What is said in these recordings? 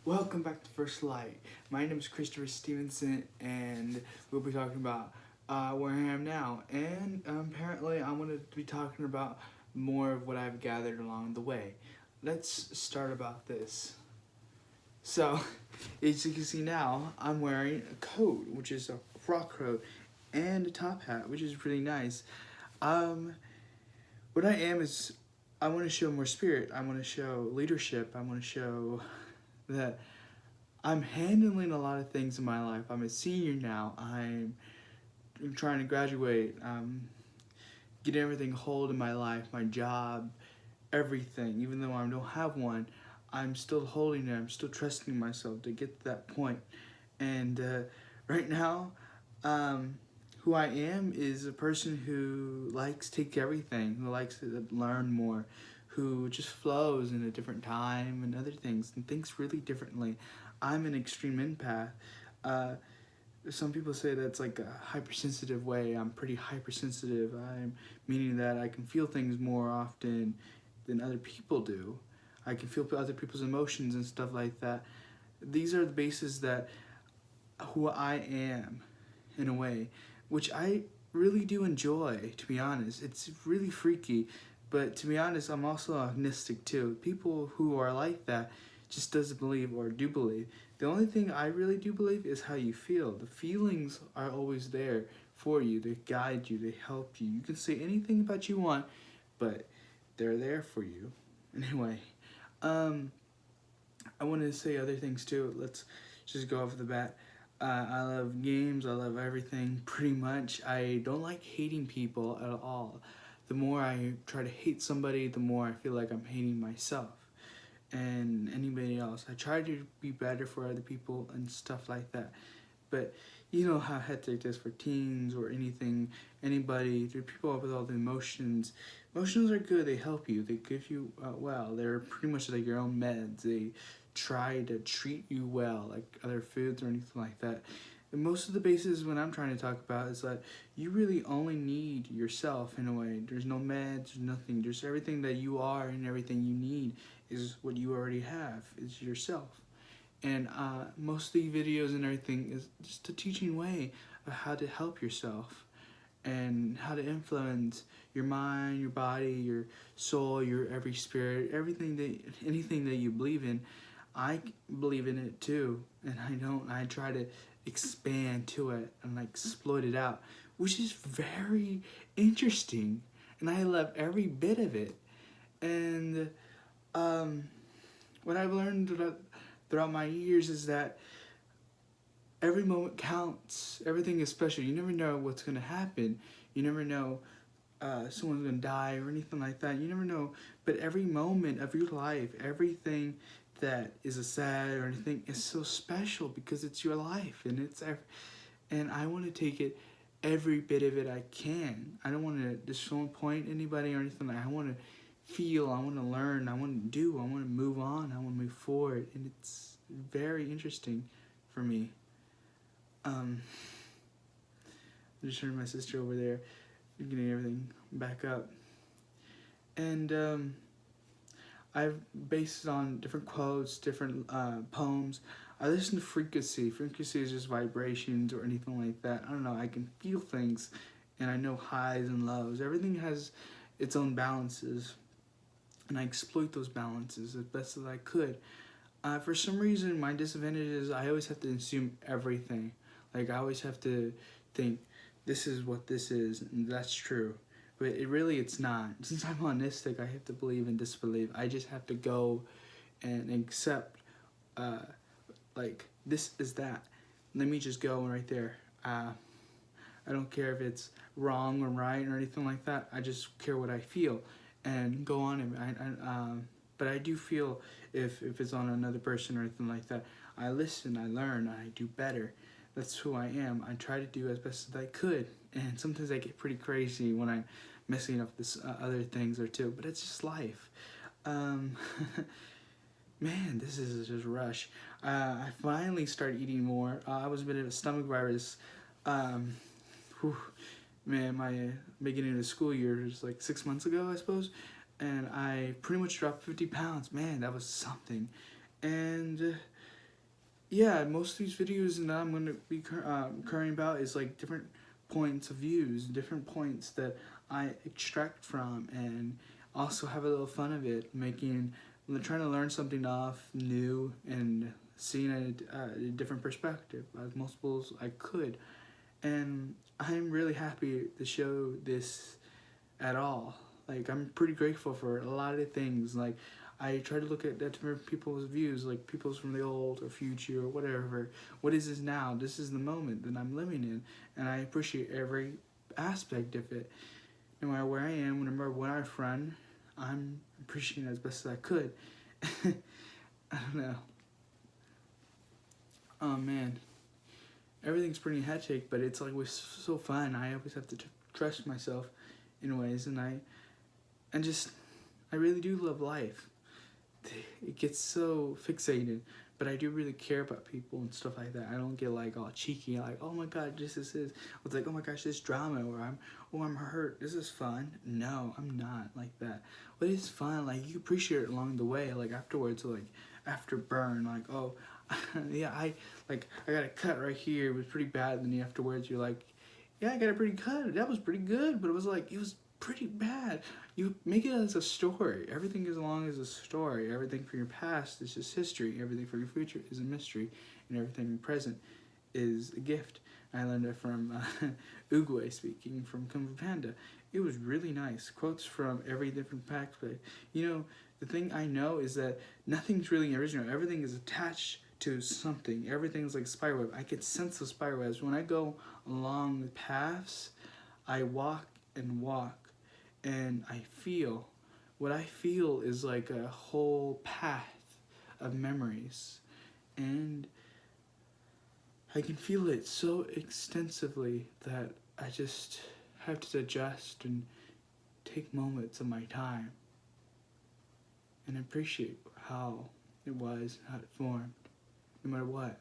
Welcome back to First Light. My name is Christopher Stevenson, and we'll be talking about where I am now. And apparently, I'm going to be talking about more of what I've gathered along the way. Let's start about this. So, as you can see now, I'm wearing a coat, which is a frock coat, and a top hat, which is really nice. Um, what I am is I want to show more spirit. I want to show leadership. I want to show that I'm handling a lot of things in my life. I'm a senior now. I'm trying to graduate. Get everything hold in my life, my job, everything. Even though I don't have one, I'm still holding it. I'm still trusting myself to get to that point. And right now, um, who I am is a person who likes to take everything, who likes to learn more, who just flows in a different time and other things and thinks really differently. I'm an extreme empath. Uh, some people say that's like a hypersensitive way. I'm pretty hypersensitive. I'm meaning that I can feel things more often than other people do. I can feel other people's emotions and stuff like that. These are the bases that who I am in a way, which I really do enjoy, to be honest. It's really freaky, but to be honest, I'm also agnostic too. People who are like that just doesn't believe or do believe. The only thing I really do believe is how you feel. The feelings are always there for you. They guide you, they help you. You can say anything about you want, but they're there for you. Anyway, um, I wanted to say other things too. Let's just go off the bat. I love games. I love everything pretty much. I don't like hating people at all. The more I try to hate somebody, the more I feel like I'm hating myself and anybody else. I try to be better for other people and stuff like that. But you know how hectic it is for teens or anything, anybody. There are people with all the emotions. Emotions are good. They help you. They give you well. They're pretty much like your own meds. They try to treat you well, like other foods or anything like that. And most of the bases when I'm trying to talk about is that you really only need yourself in a way. There's no meds, there's nothing. There's everything that you are and everything you need is what you already have. Is yourself. And most of the videos and everything is just a teaching way of how to help yourself and how to influence your mind, your body, your soul, your every spirit, anything that you believe in. I believe in it too, and I try to expand to it and like exploit it out, which is very interesting, and I love every bit of it. And um, what I've learned throughout my years is that every moment counts. Everything is special. You never know what's gonna happen. You never know someone's gonna die or anything like that. You never know. But every moment of your life, everything that is a sad or anything is so special because it's your life and and I want to take it every bit of it I can. I don't want to disappoint anybody or anything. I want to feel. I want to learn. I want to do. I want to move on. I want to move forward, and it's very interesting for me. Um, I just heard my sister over there getting everything back up, and I've based it on different quotes, different poems. I listen to frequency. Frequency is just vibrations or anything like that. I don't know. I can feel things, and I know highs and lows. Everything has its own balances, and I exploit those balances as best as I could. For some reason, my disadvantage is I always have to assume everything. Like I always have to think, this is what this is, and that's true. But it's not. Since I'm monistic, I have to believe and disbelieve. I just have to go and accept, uh, like this is that. Let me just go right there. I don't care if it's wrong or right or anything like that. I just care what I feel, and go on. But I do feel if it's on another person or anything like that. I listen, I learn, I do better. That's who I am. I try to do as best as I could, and sometimes I get pretty crazy when I'm messing up this other things or two. But it's just life. Um, Man, this is just rush. I finally started eating more. I was a bit of a stomach virus. Um, whew, man, my beginning of the school year was like 6 months ago, I suppose, and I pretty much dropped 50 pounds. Man, that was something. And yeah, most of these videos that I'm going to be currying about is like different points of views, different points that I extract from, and also have a little fun of it, trying to learn something off new and seeing a different perspective, as multiple as I could. And I'm really happy to show this at all. Like, I'm pretty grateful for a lot of things. Like, I try to look at different people's views, like people's from the old or future or whatever. What is this now? This is the moment that I'm living in, and I appreciate every aspect of it. No matter where I am, no matter what I'm from, I'm appreciating it as best as I could. I don't know. Oh man, everything's pretty hectic, but it's like so fun. I always have to trust myself in ways, and I really do love life. It gets so fixated, but I do really care about people and stuff like that. I don't get like all cheeky, like, oh my god, this is it's like, oh my gosh, this drama, or I'm hurt, this is fun. No, I'm not like that. But it's fun, like you appreciate it along the way, like afterwards, like after burn, like, oh yeah, I got a cut right here, it was pretty bad, and then afterwards you're like, yeah, I got a pretty cut, that was pretty good, but it was pretty bad. You make it as a story. Everything as long as a story. Everything from your past is just history. Everything from your future is a mystery, and everything present is a gift. I learned it from Uguay speaking from Kung Fu Panda. It was really nice. Quotes from every different aspect. You know, the thing I know is that nothing's really original. Everything is attached to something. Everything's like spiderweb. I can sense the spiderwebs. When I go along the paths, I walk and walk, and what I feel is like a whole path of memories, and I can feel it so extensively that I just have to adjust and take moments of my time and appreciate how it was, how it formed, no matter what.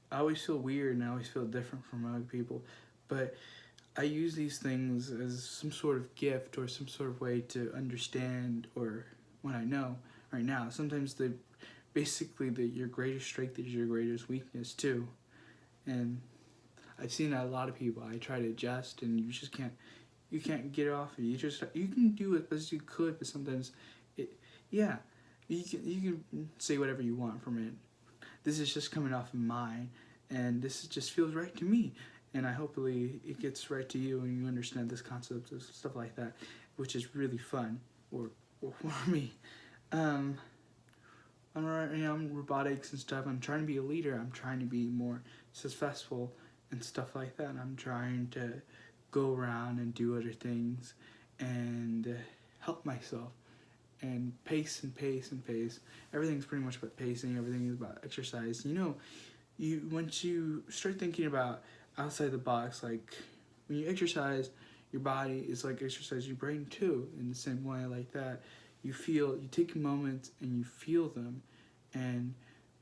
I always feel weird and I always feel different from other people, but I use these things as some sort of gift or some sort of way to understand, or what I know right now. Sometimes your greatest strength is your greatest weakness too, and I've seen that a lot of people. I try to adjust, and you can't get it off of you. You can do it as you could, but sometimes it, yeah, you can say whatever you want from it. This is just coming off of mine, and just feels right to me. And I hopefully it gets right to you and you understand this concept of stuff like that, which is really fun, or for me. I'm robotics and stuff. I'm trying to be a leader. I'm trying to be more successful and stuff like that. And I'm trying to go around and do other things and help myself and pace and pace and pace. Everything's pretty much about pacing. Everything is about exercise. Once you start thinking about outside the box, like when you exercise, your body is like exercise your brain too, in the same way like that. You take moments and you feel them, and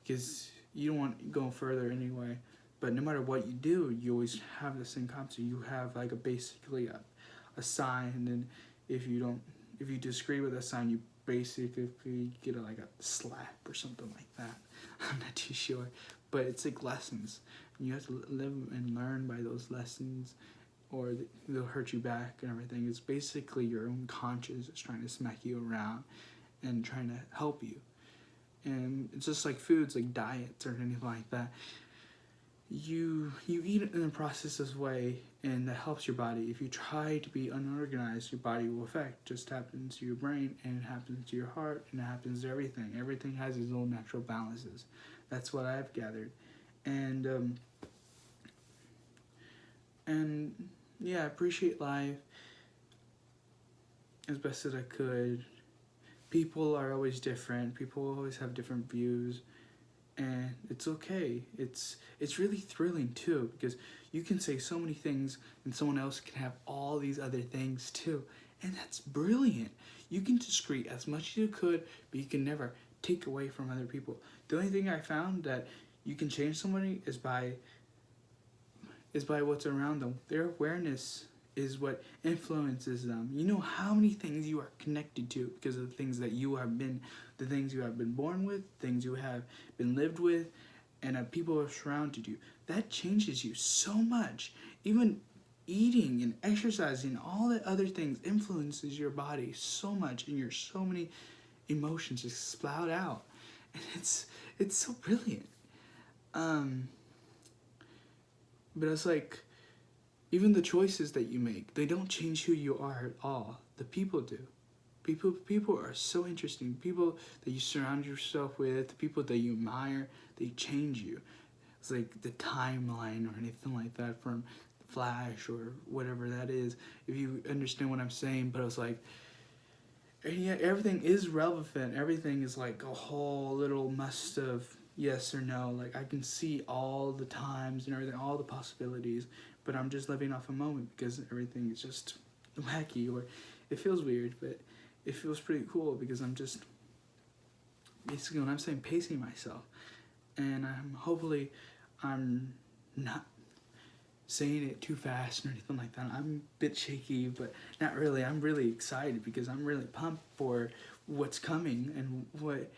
because you don't want to go further anyway, but no matter what you do, you always have the same concept. You have like basically a sign, and then if you disagree with that sign, you basically get like a slap or something like that. I'm not too sure, but it's like lessons. You have to live and learn by those lessons, or they'll hurt you back and everything. It's basically your own conscience that's trying to smack you around and trying to help you. And it's just like foods, like diets or anything like that. You eat it in a processed way, and that helps your body. If you try to be unorganized, your body will affect. It just happens to your brain, and it happens to your heart, and it happens to everything. Everything has its own natural balances. That's what I've gathered. And yeah, I appreciate life as best as I could. People are always different. People always have different views, and it's okay. It's really thrilling too, because you can say so many things and someone else can have all these other things too, and that's brilliant. You can disagree as much as you could, but you can never take away from other people. The only thing I found that you can change somebody is by what's around them. Their awareness is what influences them. You know how many things you are connected to because of the things that you have been, the things you have been born with, things you have been lived with, and people have surrounded you. That changes you so much. Even eating and exercising, all the other things influences your body so much, and your so many emotions just spout out, and it's so brilliant. But it's like, even the choices that you make, they don't change who you are at all. The people do. People are so interesting. People that you surround yourself with, the people that you admire, they change you. It's like the timeline or anything like that from Flash or whatever that is, if you understand what I'm saying. But it's like, yeah, everything is relevant. Everything is like a whole little must of yes or no. Like, I can see all the times and everything, all the possibilities, but I'm just living off a moment because everything is just wacky, or it feels weird, but it feels pretty cool because I'm just basically, when I'm saying, pacing myself, and hopefully I'm not saying it too fast or anything like that. I'm a bit shaky, but not really. I'm really excited because I'm really pumped for what's coming and what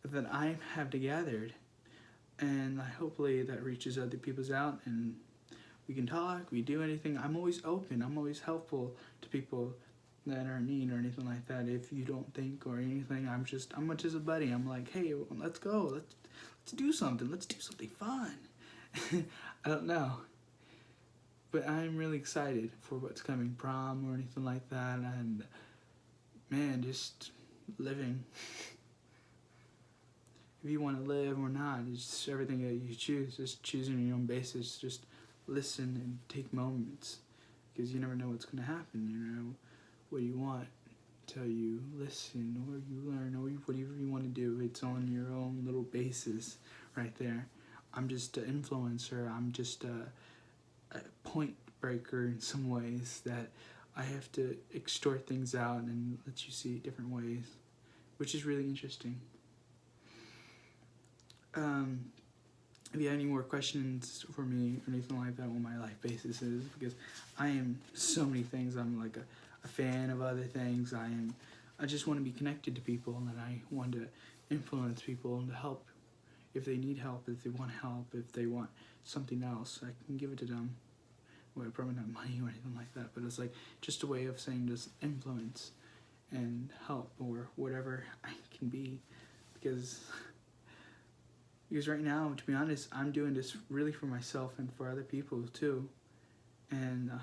that I have gathered, and hopefully that reaches other people's out, and we can talk, we do anything. I'm always open. I'm always helpful to people that are in need or anything like that. If you don't think or anything, I'm just a buddy. I'm like, hey, let's go. Let's do something. Let's do something fun. I don't know. But I'm really excited for what's coming, prom or anything like that, and man, just living. If you want to live or not, it's just everything that you choose. Just choosing on your own basis. Just listen and take moments, because you never know what's going to happen. You know what you want until you listen or you learn or whatever you want to do. It's on your own little basis, right there. I'm just an influencer. I'm just a point breaker in some ways, that I have to extort things out and let you see different ways, which is really interesting. If you have any more questions for me or anything like that, what my life basis is, because I am so many things. I'm like a fan of other things. I just want to be connected to people, and I want to influence people and to help if they need help, if they want help, if they want something else, I can give it to them. Well, probably not money or anything like that, but it's like just a way of saying just influence and help or whatever I can be, because right now, to be honest, I'm doing this really for myself and for other people too, and I'm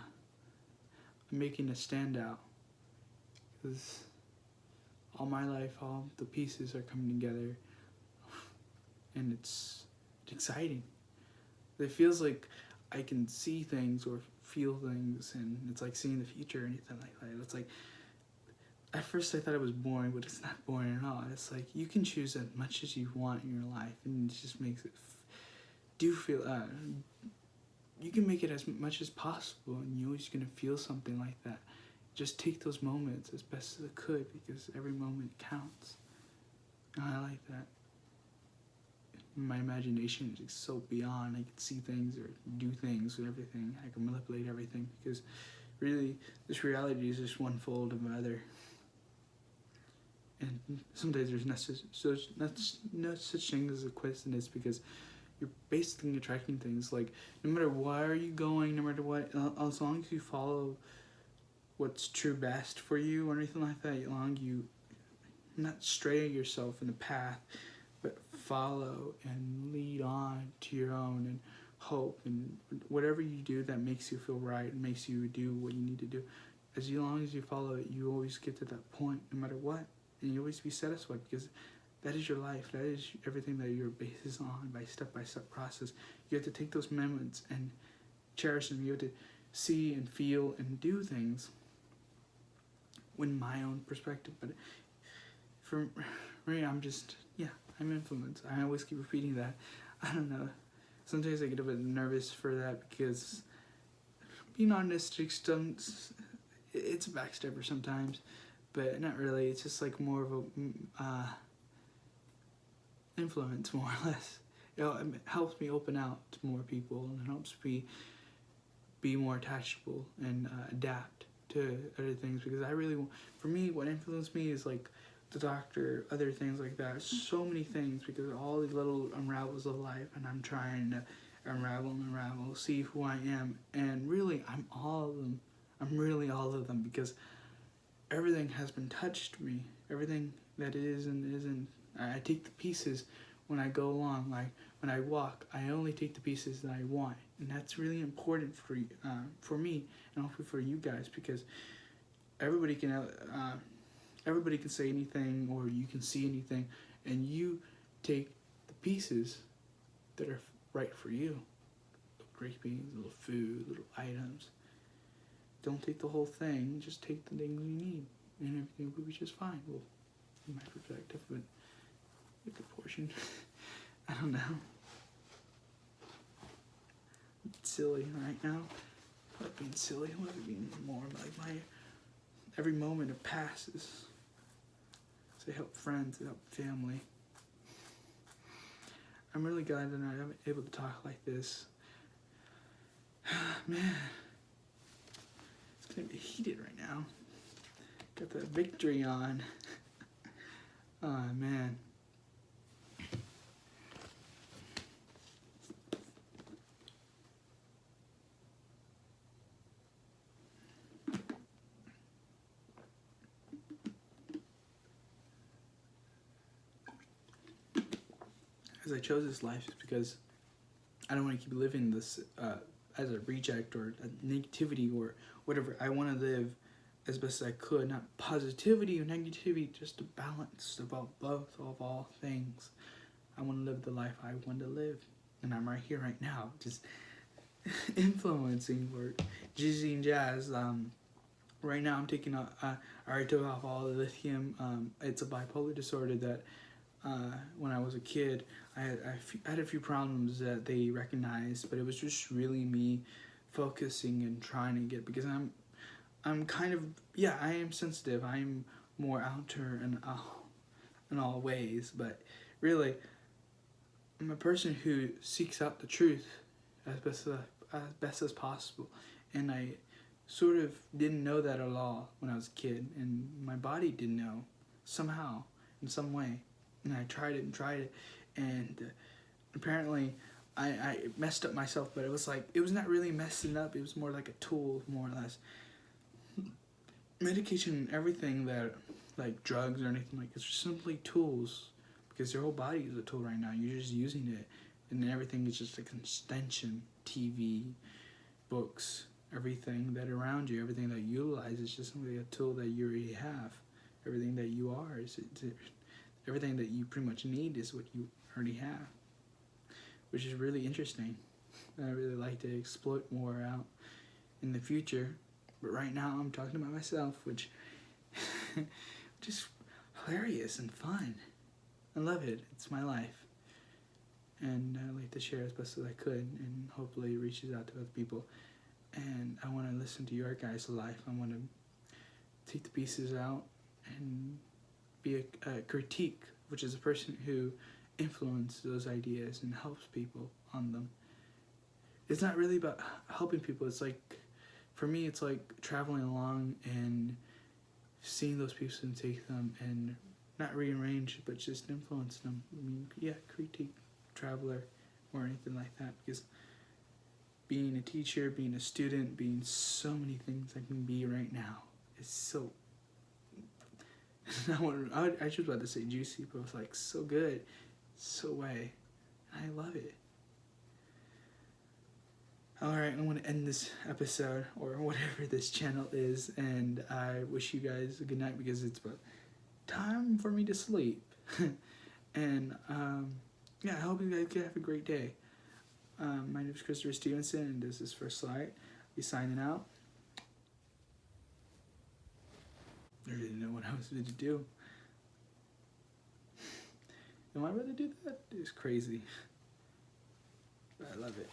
making a standout, because all my life, all the pieces are coming together, and it's exciting. It feels like I can see things or feel things, and it's like seeing the future or anything like that. It's like, at first I thought it was boring, but it's not boring at all. It's like you can choose as much as you want in your life, and it just makes it you can make it as much as possible, and you're always going to feel something like that. Just take those moments as best as it could, because every moment counts. And I like that. My imagination is so beyond. I can see things or do things with everything. I can manipulate everything, because really this reality is just one fold of another. And sometimes there's no such thing as a coincidence, because you're basically attracting things. Like, no matter where you going, no matter what, as long as you follow what's true best for you or anything like that, as long as you not stray yourself in the path, but follow and lead on to your own, and hope, and whatever you do that makes you feel right and makes you do what you need to do. As long as you follow it, you always get to that point, no matter what, and you always be satisfied, because that is your life. That is everything that your base is on, by step process. You have to take those moments and cherish them. You have to see and feel and do things in my own perspective. But for me, I'm influenced. I always keep repeating that. I don't know. Sometimes I get a bit nervous for that, because being honest, it's a backstabber sometimes, but not really. It's just like more of a influence, more or less. It helps me open out to more people, and it helps me be more attachable and adapt to other things, because I really, for me, what influenced me is like the doctor, other things like that, so many things, because all these little unravels of life, and I'm trying to unravel, see who I am, and really I'm all of them. I'm really all of them, because everything has been touched to me, everything that is and isn't. I take the pieces when I go along, like when I walk, I only take the pieces that I want, and that's really important for me, and hopefully for you guys, because everybody can say anything, or you can see anything, and you take the pieces that are right for you. Little great beans, little food, little items. Don't take the whole thing, just take the things you need, and everything will be just fine. Well, from my perspective, but a good portion. I don't know. It's silly right now. I love being silly. I love being more like my every moment it passes. So I help friends, I help family. I'm really glad that I'm able to talk like this. Man, it's gonna be heated right now. Got the victory on. Oh man. As I chose this life is because I don't want to keep living this as a reject or a negativity or whatever. I want to live as best as I could, not positivity or negativity, just a balance about both of all things. I want to live the life I want to live, and I'm right here, right now, just influencing or jizzy and jazz. Right now I'm taking I already took off all the lithium. It's a bipolar disorder that when I was a kid, I had a few problems that they recognized, but it was just really me focusing and trying to get, because I'm kind of, yeah, I am sensitive. I'm more outer in all ways, but really, I'm a person who seeks out the truth as best as possible, and I sort of didn't know that at all when I was a kid, and my body didn't know somehow, in some way, and I tried it, and apparently I messed up myself, but it was not really messing up. It was more like a tool, more or less. Medication, everything that, like drugs or anything like, it's just simply tools, because your whole body is a tool right now. You're just using it, and everything is just like an extension. TV, books, everything that around you, everything that you utilize is just simply a tool that you already have. Everything that you are everything that you pretty much need is what you already have, which is really interesting. I really like to exploit more out in the future. But right now I'm talking about myself, which just hilarious and fun. I love it. It's my life. And I like to share as best as I could, and hopefully it reaches out to other people. And I want to listen to your guys' life. I want to take the pieces out and be a critique, which is a person who influences those ideas and helps people on them. It's not really about helping people. It's like, for me, it's like traveling along and seeing those pieces and take them and not rearrange, but just influence them. I mean, yeah, critique, traveler, or anything like that. Because being a teacher, being a student, being so many things I can be right now is so. I was about to say juicy, but it was like so good, so way, and I love it. Alright, I'm going to end this episode, or whatever this channel is, and I wish you guys a good night, because it's about time for me to sleep. And, yeah, I hope you guys can have a great day. My name is Christopher Stevenson, and this is First Light. I'll be signing out. I didn't know what I was going to do. Am I going to do that? It's crazy. But I love it.